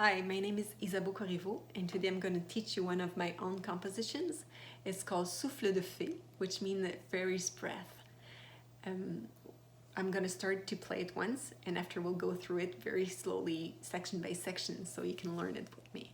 Hi, my name is Isabeau Corriveau, and today I'm going to teach you one of my own compositions. It's called Souffle de fée, which means fairy's breath. I'm going to start to play it once, and after we'll go through it very slowly, section by section, so you can learn it with me.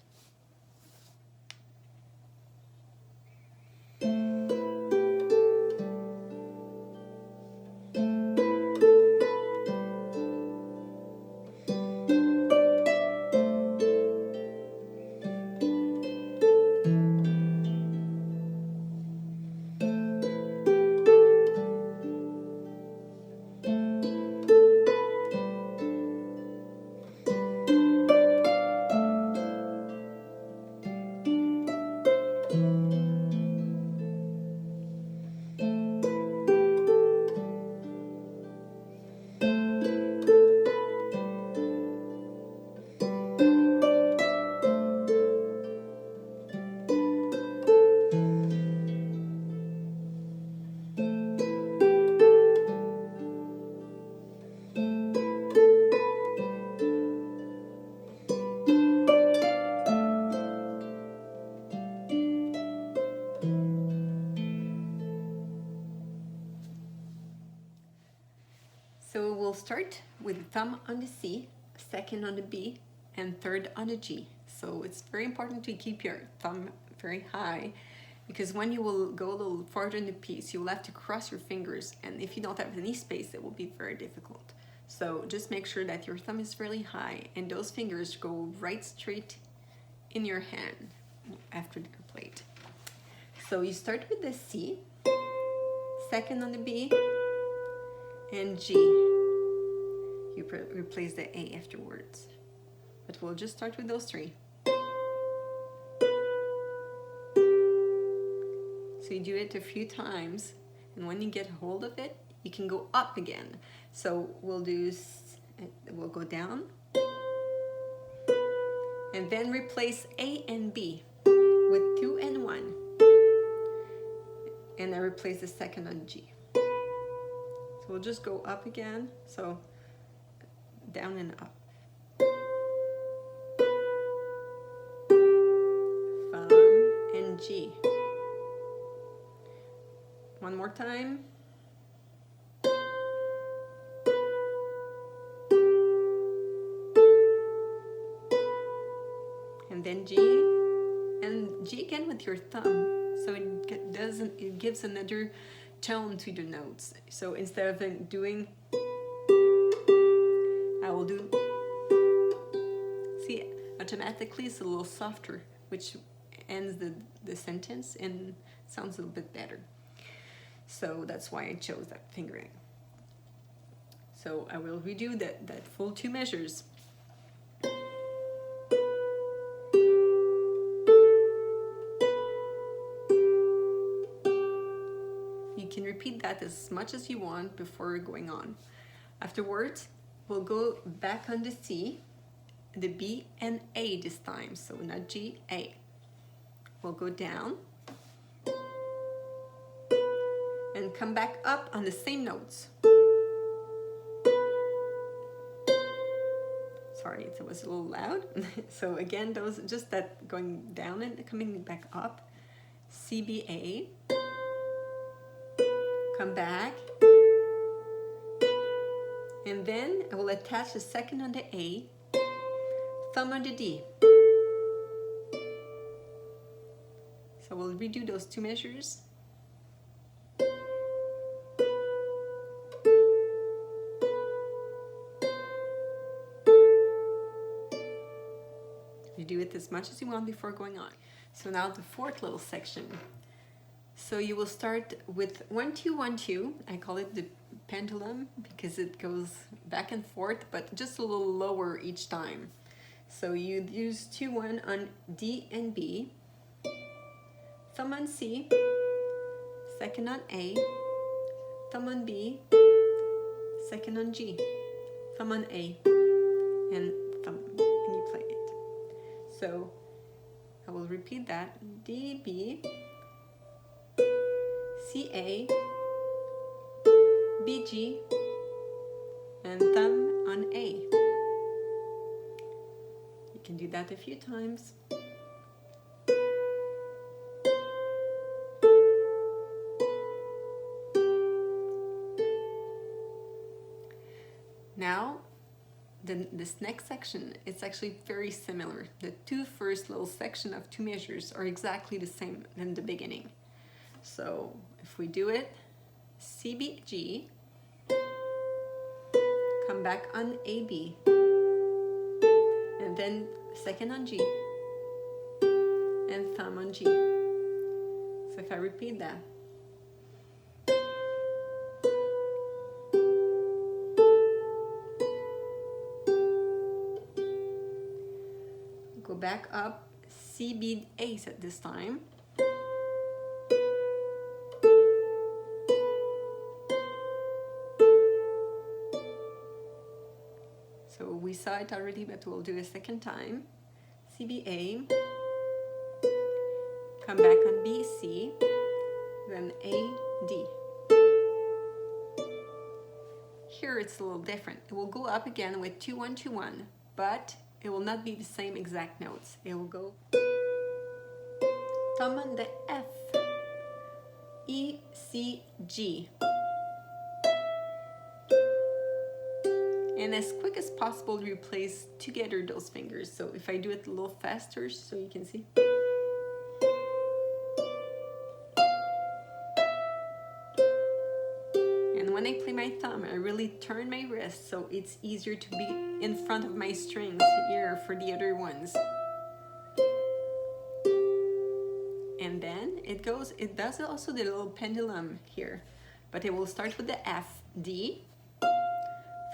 So we'll start with thumb on the C, second on the B, and third on the G. So it's very important to keep your thumb very high, because when you will go a little farther in the piece, you will have to cross your fingers, and if you don't have any space, it will be very difficult. So just make sure that your thumb is fairly high, and those fingers go right straight in your hand after your plate. So you start with the C, second on the B, and G. You replace the A afterwards. But we'll just start with those three. So you do it a few times, and when you get hold of it, you can go up again. So we'll go down, and then replace A and B with 2 and 1. And I replace the second on G. So we'll just go up again, so down and up. Thumb and G. One more time. And then G, and G again with your thumb, so it gives another tone to the notes. So instead of doing, I will do, see, automatically it's a little softer, which ends the sentence and sounds a little bit better. So that's why I chose that fingering. So I will redo that full 2 measures. You can repeat that as much as you want before going on. Afterwards, we'll go back on the C, the B and A this time, so not G, A. We'll go down and come back up on the same notes. Sorry, it was a little loud. So again, those just that going down and coming back up. C, B, A. Come back, and then I will attach the second on the A, thumb on the D. So we'll redo those 2 measures. You do it as much as you want before going on. So now the 4th little section. So you will start with 1 2 1 2. I call it the pendulum because it goes back and forth, but just a little lower each time. So you use 2 1 on D and B, thumb on C, second on A, thumb on B, second on G, thumb on A, and thumb, and you play it. So I will repeat that. D, B, C, A, B, G, and thumb on A. can do that a few times. Now, this next section, it's actually very similar. The two first little section of two measures are exactly the same in the beginning. So if we do it, C, B, G, come back on A, B, and then second on G, and thumb on G. So if I repeat that, go back up, C, B, A at this time. So we saw it already, but we'll do a second time. C, B, A, come back on B, C, then A, D. Here it's a little different. It will go up again with 2, 1, 2, 1, but it will not be the same exact notes. It will go thumb on the F, E, C, G. And as quick as possible, replace together those fingers. So if I do it a little faster so you can see. And when I play my thumb, I really turn my wrist so it's easier to be in front of my strings here for the other ones. And then it does also the little pendulum here, but it will start with the F, D,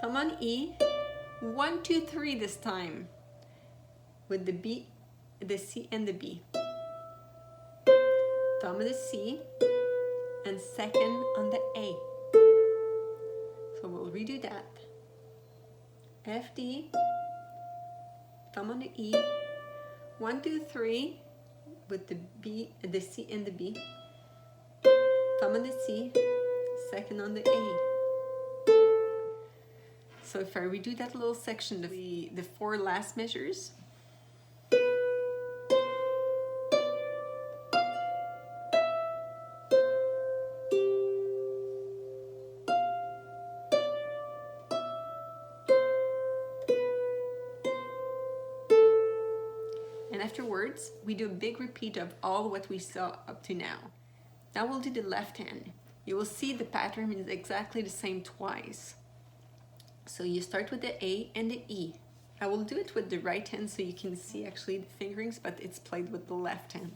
thumb on E, 1, 2, 3 this time, with the B, the C, and the B. Thumb on the C, and second on the A. So we'll redo that. F, D, thumb on the E, 1, 2, 3, with the B, the C, and the B. Thumb on the C, second on the A. So if I redo that little section, the 4 last measures. And afterwards, we do a big repeat of all what we saw up to now. Now we'll do the left hand. You will see the pattern is exactly the same twice. So you start with the A and the E. I will do it with the right hand so you can see actually the fingerings, but it's played with the left hand.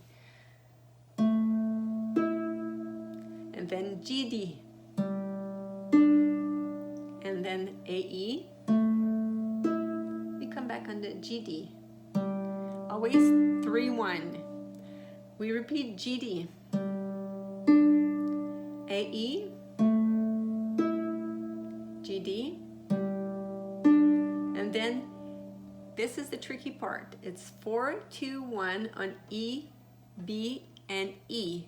And then G, D. And then A, E. We come back on the G, D. Always 3, 1. We repeat G, D. A, E. G, D. And then this is the tricky part. It's 4, 2, 1 on E, B, and E.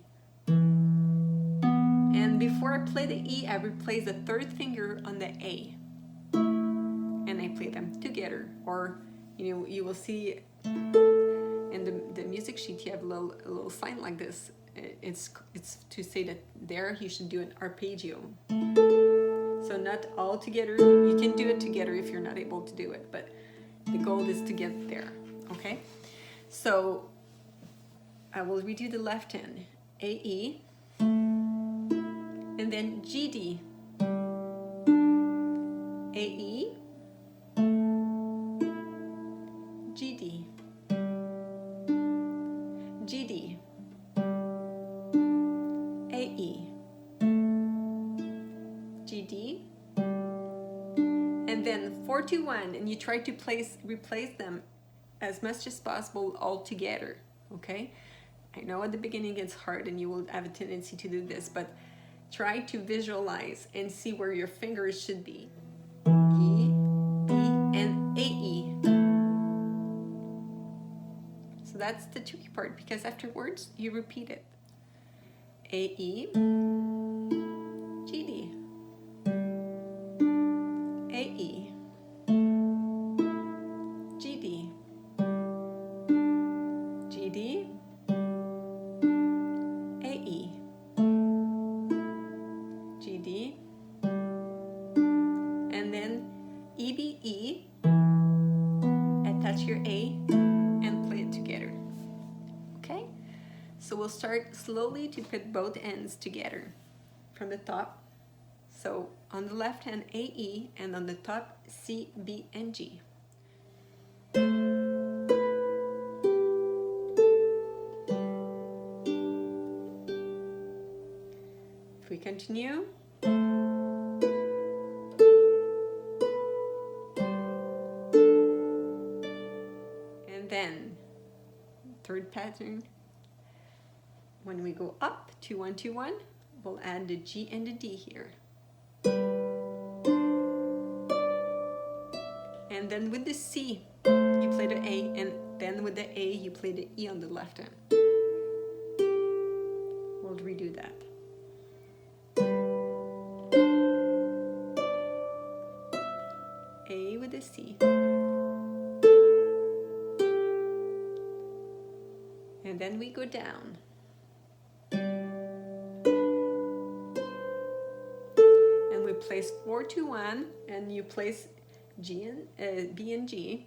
And before I play the E, I replace the third finger on the A. And I play them together. Or you will see in the music sheet, you have a little sign like this. It's to say that there you should do an arpeggio. So not all together. You can do it together if you're not able to do it, but the goal is to get there, okay? So I will redo the left hand. A, E, and then G, D. A, E, G, D. G, D. A, E. G, D. And then 4, 2, 1, and you try to replace them as much as possible all together, okay? I know at the beginning it's hard and you will have a tendency to do this, but try to visualize and see where your fingers should be. E, B, and A, E. So that's the tricky part, because afterwards you repeat it. A, E, G, D. A, E, G, D. your A and play it together. Okay? So we'll start slowly to put both ends together from the top. So on the left hand A, E, and on the top C, B, and G. If we continue, and then third pattern, when we go up 2 1 2 1, we'll add the G and the D here. And then with the C, you play the A, and then with the A, you play the E on the left hand. We'll redo that. A with the C. And then we go down. And we place 4 2 1, and you place G and B and G.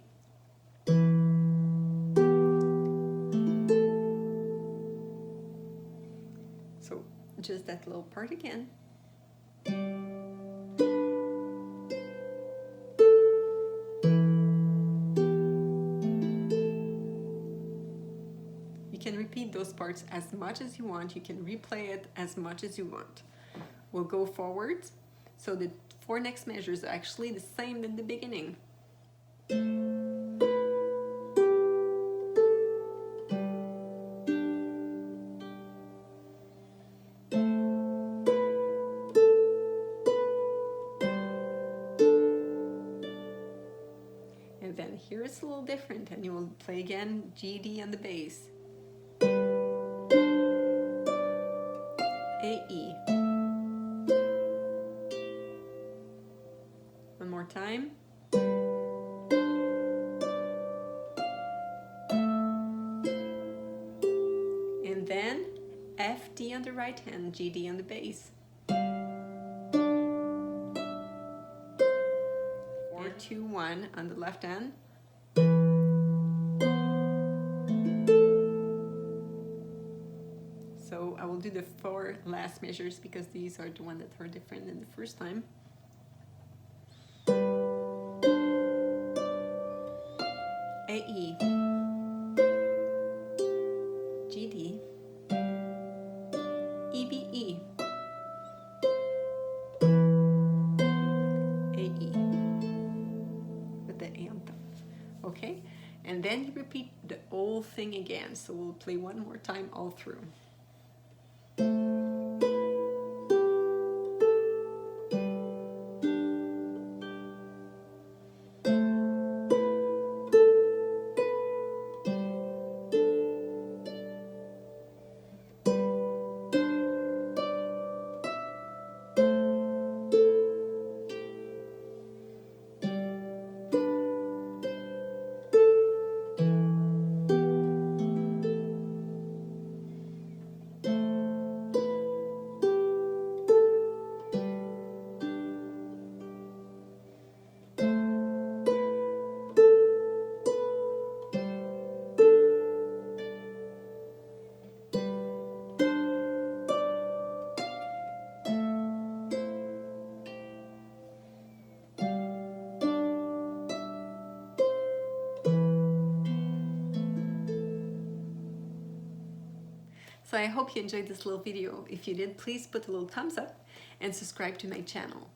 So just that little part again. You can repeat those parts as much as you want. You can replay it as much as you want. We'll go forward. So the 4 next measures are actually the same in the beginning. And then here it's a little different, and you will play again G, D on the bass. A, E. One more time. And then F, D on the right hand, G, D on the bass. 4 2 1 on the left hand. So I will do the 4 last measures because these are the ones that are different than the first time. A, E, G, D, E, B, E, A, E, with the A on top. Okay? And then you repeat the whole thing again. So we'll play one more time all through. So I hope you enjoyed this little video. If you did, please put a little thumbs up and subscribe to my channel.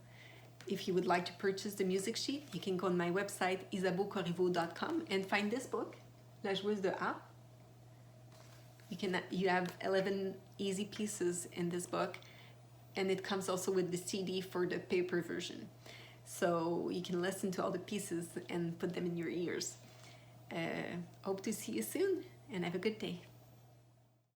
If you would like to purchase the music sheet, you can go on my website isabeau.corriveau.com and find this book, La joueuse de harpe. You have 11 easy pieces in this book, and it comes also with the CD for the paper version. So you can listen to all the pieces and put them in your ears. Hope to see you soon, and have a good day.